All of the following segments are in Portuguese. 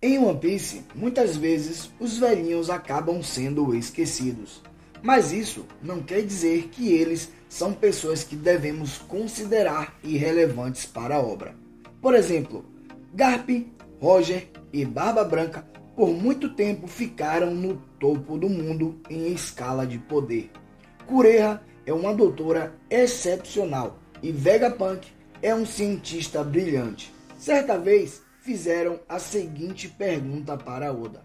Em One Piece, muitas vezes os velhinhos acabam sendo esquecidos, mas isso não quer dizer que eles são pessoas que devemos considerar irrelevantes para a obra. Por exemplo, Garp, Roger e Barba Branca por muito tempo ficaram no topo do mundo em escala de poder. Kureha é uma doutora excepcional e Vegapunk é um cientista brilhante. Certa vez, fizeram a seguinte pergunta para Oda: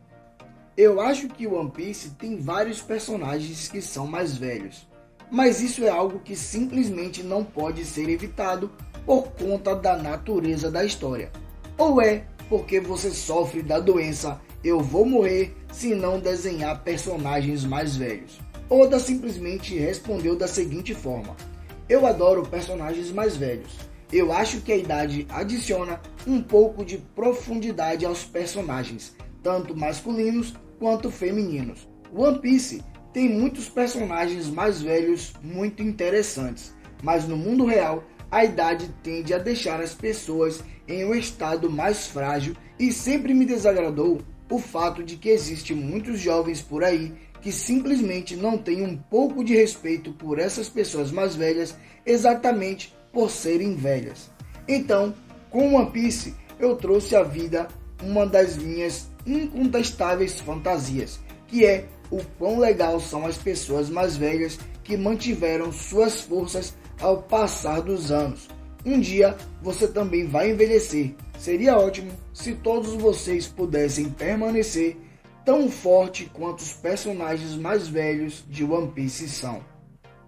eu acho que One Piece tem vários personagens que são mais velhos, mas isso é algo que simplesmente não pode ser evitado por conta da natureza da história. Ou é porque você sofre da doença eu vou morrer se não desenhar personagens mais velhos? Oda simplesmente respondeu da seguinte forma: eu adoro personagens mais velhos. Eu acho que a idade adiciona um pouco de profundidade aos personagens, tanto masculinos quanto femininos. One Piece tem muitos personagens mais velhos muito interessantes, mas no mundo real a idade tende a deixar as pessoas em um estado mais frágil e sempre me desagradou o fato de que existem muitos jovens por aí que simplesmente não têm um pouco de respeito por essas pessoas mais velhas exatamente por serem velhas. Então, com One Piece, eu trouxe à vida uma das minhas incontestáveis fantasias, que é o quão legal são as pessoas mais velhas que mantiveram suas forças ao passar dos anos. Um dia você também vai envelhecer. Seria ótimo se todos vocês pudessem permanecer tão forte quanto os personagens mais velhos de One Piece são.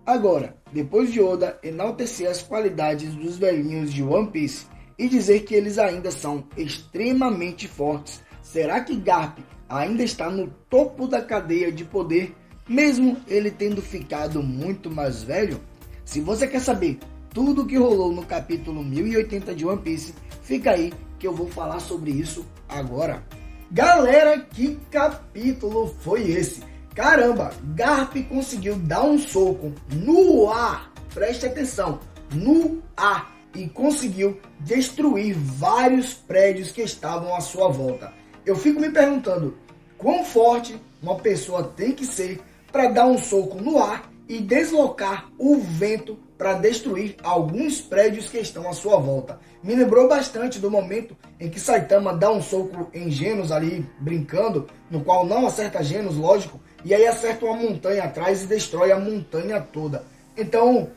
Agora, depois de Oda enaltecer as qualidades dos velhinhos de One Piece e dizer que eles ainda são extremamente fortes, será que Garp ainda está no topo da cadeia de poder, mesmo ele tendo ficado muito mais velho? Se você quer saber tudo o que rolou no capítulo 1080 de One Piece, fica aí que eu vou falar sobre isso agora. Galera, que capítulo foi esse? Caramba, Garp conseguiu dar um soco no ar, preste atenção, no ar, e conseguiu destruir vários prédios que estavam à sua volta. Eu fico me perguntando, quão forte uma pessoa tem que ser para dar um soco no ar e deslocar o vento para destruir alguns prédios que estão à sua volta. Me lembrou bastante do momento em que Saitama dá um soco em Genos ali, brincando, no qual não acerta Genos, lógico, e aí acerta uma montanha atrás e destrói a montanha toda. Então,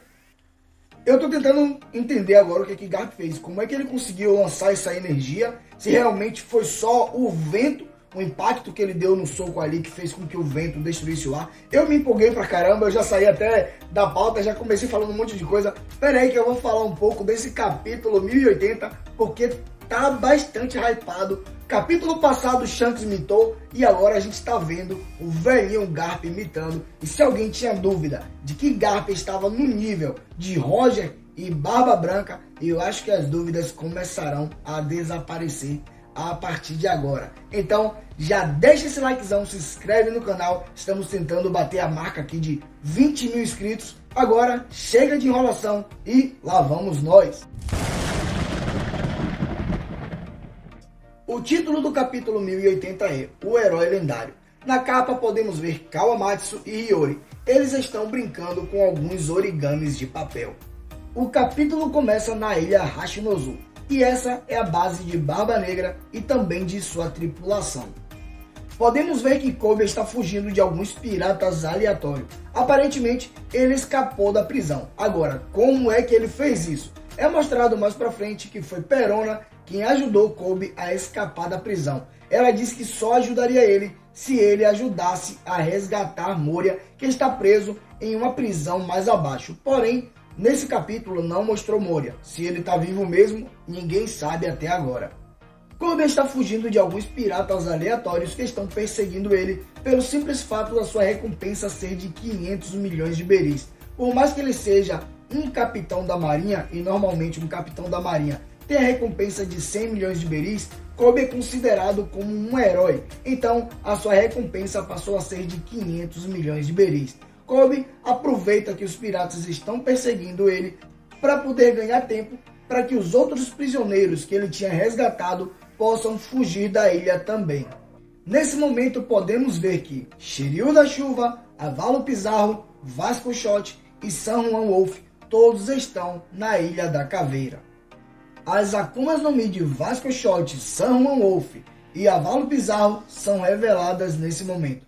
eu tô tentando entender agora o que Garp fez. Como é que ele conseguiu lançar essa energia? Se realmente foi só o vento, o impacto que ele deu no soco ali, que fez com que o vento destruísse o ar. Eu me empolguei pra caramba, eu já saí até da pauta, já comecei falando um monte de coisa. Pera aí que eu vou falar um pouco desse capítulo 1080, porque tá bastante hypado. Capítulo passado, Shanks mitou e agora a gente tá vendo o velhinho Garp imitando. E se alguém tinha dúvida de que Garp estava no nível de Roger e Barba Branca, eu acho que as dúvidas começarão a desaparecer a partir de agora. Então, já deixa esse likezão, se inscreve no canal. Estamos tentando bater a marca aqui de 20 mil inscritos. Agora, chega de enrolação e lá vamos nós. O título do capítulo 1080 é O Herói Lendário. Na capa podemos ver Kawamatsu e Hiyori. Eles estão brincando com alguns origamis de papel. O capítulo começa na ilha Hashinozu, e essa é a base de Barba Negra e também de sua tripulação. Podemos ver que Kobe está fugindo de alguns piratas aleatórios. Aparentemente, ele escapou da prisão. Agora, como é que ele fez isso? É mostrado mais pra frente que foi Perona quem ajudou Kobe a escapar da prisão. Ela disse que só ajudaria ele se ele ajudasse a resgatar Moria, que está preso em uma prisão mais abaixo. Porém, nesse capítulo não mostrou Moria. Se ele está vivo mesmo, ninguém sabe até agora. Kobe está fugindo de alguns piratas aleatórios que estão perseguindo ele pelo simples fato da sua recompensa ser de 500 milhões de beris. Por mais que ele seja um capitão da marinha, e normalmente um capitão da marinha tem a recompensa de 100 milhões de beris, Kobe é considerado como um herói. Então, a sua recompensa passou a ser de 500 milhões de beris. Kobe aproveita que os piratas estão perseguindo ele para poder ganhar tempo para que os outros prisioneiros que ele tinha resgatado possam fugir da ilha também. Nesse momento podemos ver que Shiryu da Chuva, Avalo Pizarro, Vasco Shot e San Juan Wolf todos estão na Ilha da Caveira. As Akumas no Mi de Vasco Shot, San Juan Wolf e Avalo Pizarro são reveladas nesse momento.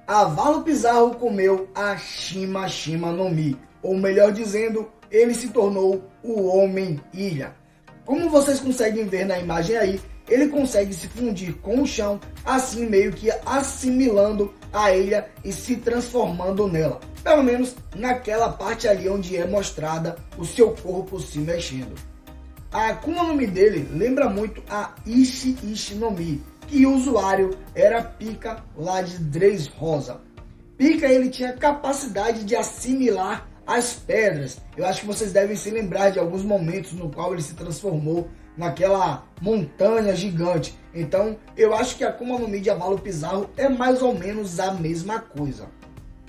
Avalo Pizarro comeu a Shima Shima no Mi, ou melhor dizendo, ele se tornou o Homem-Ilha. Como vocês conseguem ver na imagem aí, ele consegue se fundir com o chão, assim meio que assimilando a ilha e se transformando nela. Pelo menos naquela parte ali onde é mostrada o seu corpo se mexendo. A Akuma no Mi dele lembra muito a Ishi Ishi no Mi, que o usuário era Pika lá de Dressrosa. Pika ele tinha capacidade de assimilar as pedras. Eu acho que vocês devem se lembrar de alguns momentos no qual ele se transformou naquela montanha gigante. Então eu acho que a Akuma no Mi de Avalo Pizarro é mais ou menos a mesma coisa.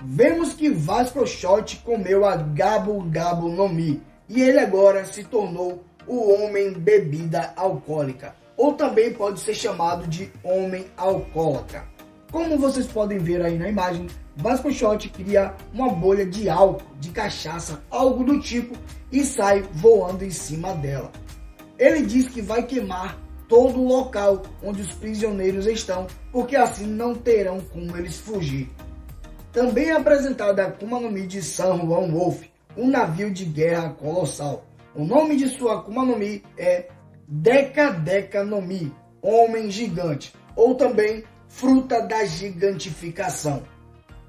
Vemos que Vasco Shot comeu a Gabo Gabo no Mi e ele agora se tornou o Homem Bebida Alcoólica, ou também pode ser chamado de Homem Alcoólatra. Como vocês podem ver aí na imagem, Vasco Shot cria uma bolha de álcool, de cachaça, algo do tipo, e sai voando em cima dela. Ele diz que vai queimar todo o local onde os prisioneiros estão, porque assim não terão como eles fugir. Também é apresentada a Akuma no Mi de San Juan Wolf, um navio de guerra colossal. O nome de sua Akuma no Mi é Deka Deka no Mi, Homem Gigante, ou também Fruta da Gigantificação.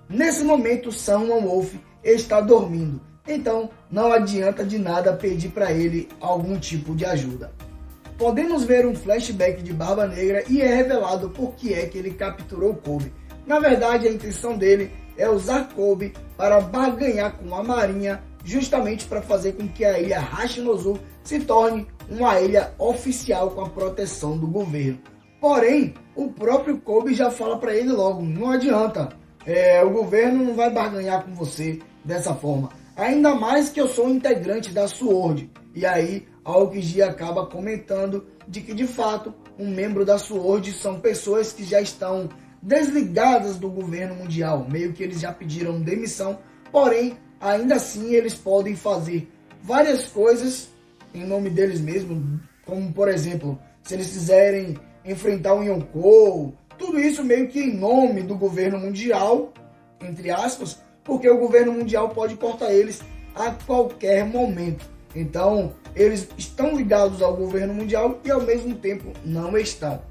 Nesse momento, San Juan Wolf está dormindo, então não adianta de nada pedir para ele algum tipo de ajuda. Podemos ver um flashback de Barba Negra e é revelado por que é que ele capturou Kobe. Na verdade, a intenção dele é usar Kobe para barganhar com a marinha, justamente para fazer com que a ilha Hashinozu se torne uma ilha oficial com a proteção do governo. Porém, o próprio Kobe já fala para ele logo, não adianta, o governo não vai barganhar com você dessa forma. Ainda mais que eu sou integrante da SWORD. E aí, Aokiji acaba comentando de que, de fato, um membro da SWORD são pessoas que já estão desligadas do governo mundial. Meio que eles já pediram demissão, porém, ainda assim eles podem fazer várias coisas em nome deles mesmos, como, por exemplo, se eles quiserem enfrentar o Yonkou, tudo isso meio que em nome do governo mundial, entre aspas, porque o governo mundial pode cortar eles a qualquer momento. Então, eles estão ligados ao governo mundial e ao mesmo tempo não estão.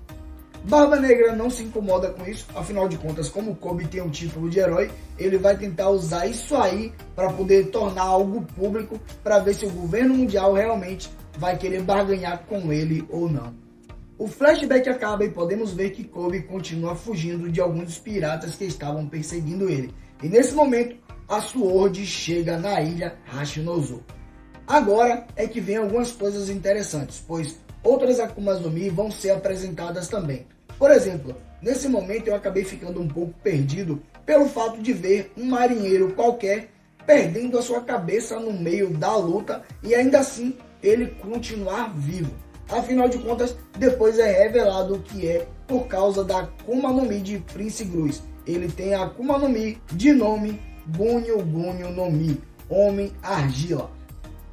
Barba Negra não se incomoda com isso, afinal de contas, como o Kobe tem um título de herói, ele vai tentar usar isso aí para poder tornar algo público, para ver se o governo mundial realmente vai querer barganhar com ele ou não. O flashback acaba e podemos ver que Kobe continua fugindo de alguns dos piratas que estavam perseguindo ele. E nesse momento, a SWORD chega na ilha Hashinozu. Agora é que vem algumas coisas interessantes, pois outras Akumas no Mi vão ser apresentadas também. Por exemplo, nesse momento eu acabei ficando um pouco perdido pelo fato de ver um marinheiro qualquer perdendo a sua cabeça no meio da luta e ainda assim ele continuar vivo. Afinal de contas, depois é revelado que é por causa da Akuma no Mi de Prince Gruz. Ele tem a Akuma no Mi de nome Gunyo Gunyo no Mi, Homem Argila.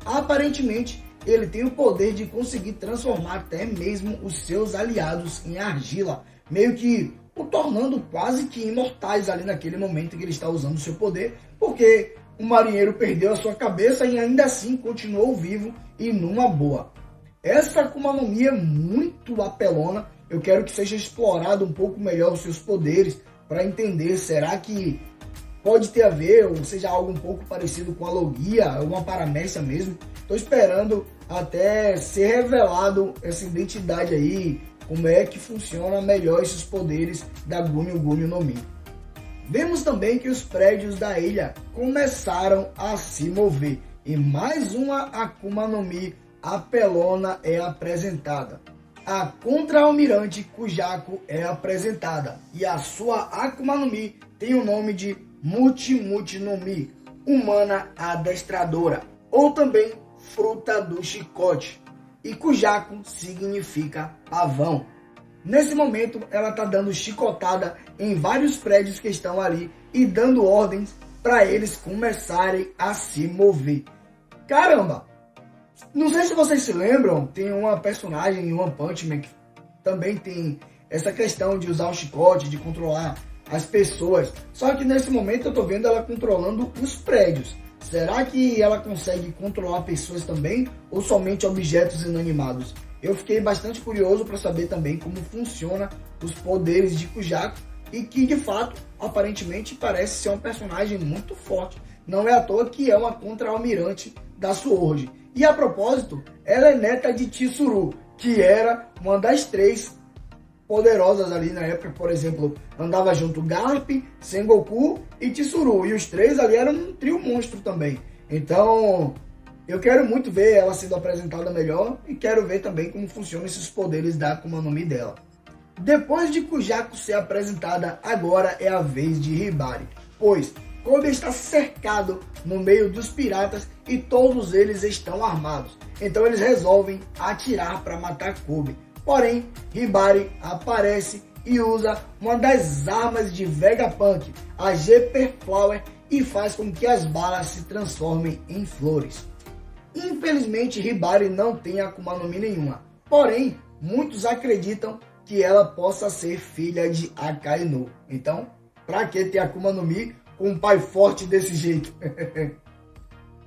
Aparentemente, ele tem o poder de conseguir transformar até mesmo os seus aliados em argila, meio que o tornando quase que imortais ali naquele momento em que ele está usando o seu poder, porque o marinheiro perdeu a sua cabeça e ainda assim continuou vivo e numa boa. Essa Akuma no Mi é muito apelona, eu quero que seja explorado um pouco melhor os seus poderes, para entender, será que pode ter a ver, ou seja, algo um pouco parecido com a Logia, uma paramécia mesmo. Estou esperando até ser revelado essa identidade aí, como é que funciona melhor esses poderes da Gunyo Gunyo no Mi. Vemos também que os prédios da ilha começaram a se mover, e mais uma Akuma no Mi apelona é apresentada. A Contra-Almirante Kujaku é apresentada, e a sua Akuma no Mi tem o nome de Muchi Muchi no Mi, Humana Adestradora, ou também Fruta do Chicote, e Kujaku significa pavão. Nesse momento, ela está dando chicotada em vários prédios que estão ali e dando ordens para eles começarem a se mover. Caramba! Não sei se vocês se lembram, tem uma personagem em One Punch Man que também tem essa questão de usar o chicote, de controlar as pessoas. Só que nesse momento eu tô vendo ela controlando os prédios. Será que ela consegue controlar pessoas também ou somente objetos inanimados? Eu fiquei bastante curioso para saber também como funciona os poderes de Kujaku e que de fato, aparentemente, parece ser um personagem muito forte. Não é à toa que é uma contra-almirante da Sword. E a propósito, ela é neta de Chizuru, que era uma das 3 poderosas ali na época. Por exemplo, andava junto Garp, Sengoku e Chizuru. E os 3 ali eram um trio monstro também. Então, eu quero muito ver ela sendo apresentada melhor e quero ver também como funcionam esses poderes da Akuma no Mi dela. Depois de Kujaku ser apresentada, agora é a vez de Hibari, pois Kobe está cercado no meio dos piratas e todos eles estão armados. Então eles resolvem atirar para matar Kobe. Porém, Hibari aparece e usa uma das armas de Vegapunk, a GP Flower, e faz com que as balas se transformem em flores. Infelizmente, Hibari não tem Akuma no Mi nenhuma. Porém, muitos acreditam que ela possa ser filha de Akainu. Então, pra que ter Akuma no Mi com um pai forte desse jeito?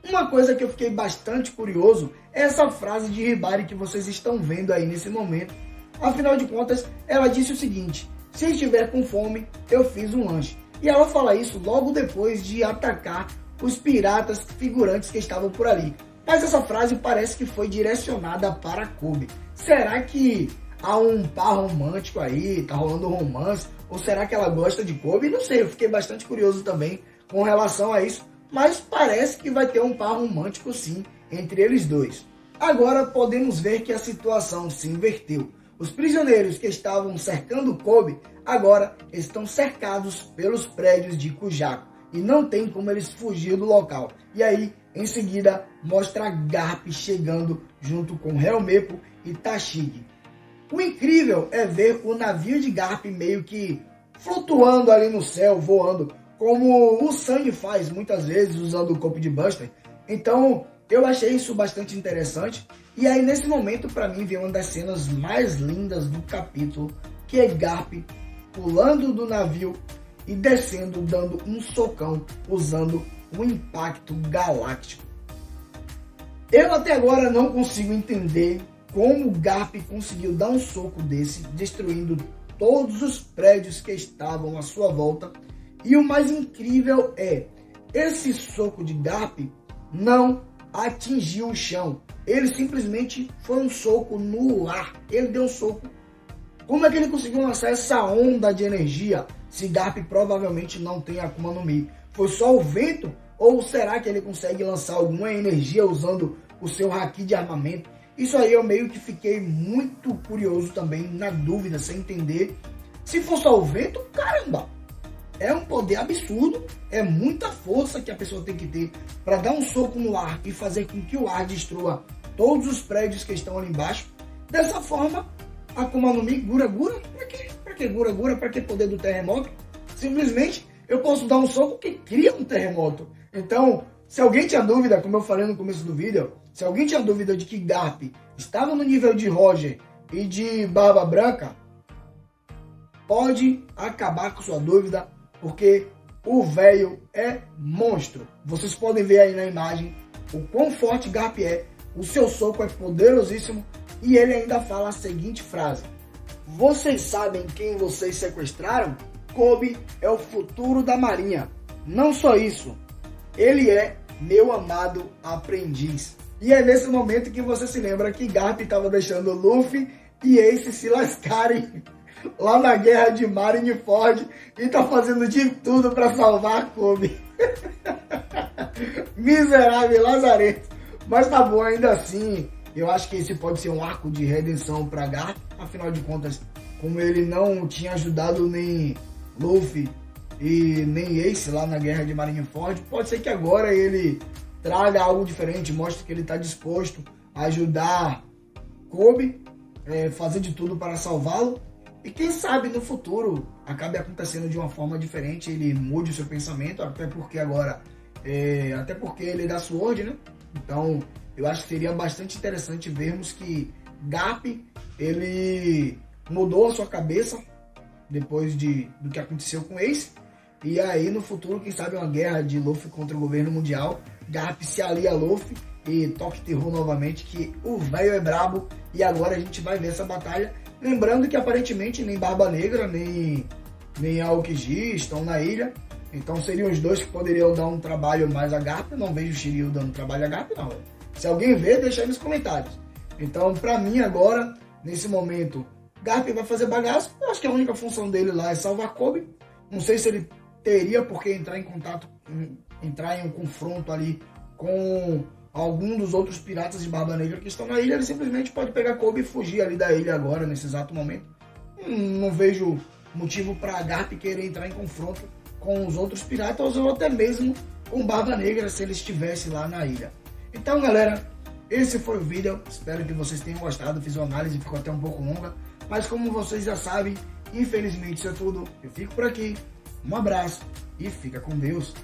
Uma coisa que eu fiquei bastante curioso é essa frase de Hibari que vocês estão vendo aí nesse momento. Afinal de contas, ela disse o seguinte: se estiver com fome, eu fiz um lanche. E ela fala isso logo depois de atacar os piratas figurantes que estavam por ali. Mas essa frase parece que foi direcionada para Kobe. Será que há um par romântico aí, tá rolando um romance? Ou será que ela gosta de Kobe? Não sei, eu fiquei bastante curioso também com relação a isso. Mas parece que vai ter um par romântico sim, entre eles dois. Agora podemos ver que a situação se inverteu. Os prisioneiros que estavam cercando Kobe, agora estão cercados pelos prédios de Kujaku. E não tem como eles fugir do local. E aí, em seguida, mostra Garp chegando junto com Helmeppo e Tashigi. O incrível é ver o navio de Garp meio que flutuando ali no céu, voando, como o Sanji faz muitas vezes usando o corpo de Buster. Então, eu achei isso bastante interessante. E aí, nesse momento, para mim, veio uma das cenas mais lindas do capítulo, que é Garp pulando do navio e descendo, dando um socão, usando um impacto galáctico. Eu até agora não consigo entender como Garp conseguiu dar um soco desse, destruindo todos os prédios que estavam à sua volta. E o mais incrível é, esse soco de Garp não atingiu o chão. Ele simplesmente foi um soco no ar. Ele deu um soco. Como é que ele conseguiu lançar essa onda de energia se Garp provavelmente não tem Akuma no Mi? Foi só o vento? Ou será que ele consegue lançar alguma energia usando o seu haki de armamento? Isso aí eu meio que fiquei muito curioso também, na dúvida, sem entender. Se for só o vento, caramba! É um poder absurdo, é muita força que a pessoa tem que ter para dar um soco no ar e fazer com que o ar destrua todos os prédios que estão ali embaixo. Dessa forma, Akuma no Mi, Gura Gura, para que Gura Gura, para que poder do terremoto? Simplesmente eu posso dar um soco que cria um terremoto. Então, se alguém tinha dúvida, como eu falei no começo do vídeo, se alguém tinha dúvida de que Garp estava no nível de Roger e de Barba Branca, pode acabar com sua dúvida, porque o velho é monstro. Vocês podem ver aí na imagem o quão forte Garp é, o seu soco é poderosíssimo e ele ainda fala a seguinte frase: vocês sabem quem vocês sequestraram? Kobe é o futuro da marinha. Não só isso, ele é meu amado aprendiz. E é nesse momento que você se lembra que Garp estava deixando Luffy e Ace se lascarem lá na guerra de Marineford e tá fazendo de tudo para salvar Kobe. Miserável Lazareto. Mas tá bom, ainda assim, eu acho que esse pode ser um arco de redenção para Garp. Afinal de contas, como ele não tinha ajudado nem Luffy e nem Ace lá na guerra de Marineford, pode ser que agora ele traga algo diferente, mostre que ele está disposto a ajudar Kobe, fazer de tudo para salvá-lo. E quem sabe no futuro acabe acontecendo de uma forma diferente, ele mude o seu pensamento, até porque agora, até porque ele é da Sword, né? Então eu acho que seria bastante interessante vermos que Garp, ele mudou a sua cabeça depois do que aconteceu com Ace. E aí no futuro, quem sabe uma guerra de Luffy contra o governo mundial, Garp se alia a Luffy e toque terror novamente, que o velho é brabo. E agora a gente vai ver essa batalha. Lembrando que aparentemente nem Barba Negra, nem Aokiji estão na ilha. Então seriam os dois que poderiam dar um trabalho mais a Garp. Eu não vejo o Shiryu dando trabalho a Garp, não. Se alguém vê, deixa aí nos comentários. Então, pra mim agora, nesse momento, Garp vai fazer bagaço. Eu acho que a única função dele lá é salvar Kobe. Não sei se ele teria por que entrar em contato, entrar em um confronto ali com algum dos outros piratas de Barba Negra que estão na ilha. Ele simplesmente pode pegar Kobe e fugir ali da ilha agora, nesse exato momento. Não vejo motivo para Garp querer entrar em confronto com os outros piratas ou até mesmo com Barba Negra se ele estivesse lá na ilha. Então, galera, esse foi o vídeo. Espero que vocês tenham gostado. Fiz uma análise, ficou até um pouco longa, mas como vocês já sabem, infelizmente isso é tudo. Eu fico por aqui. Um abraço e fica com Deus.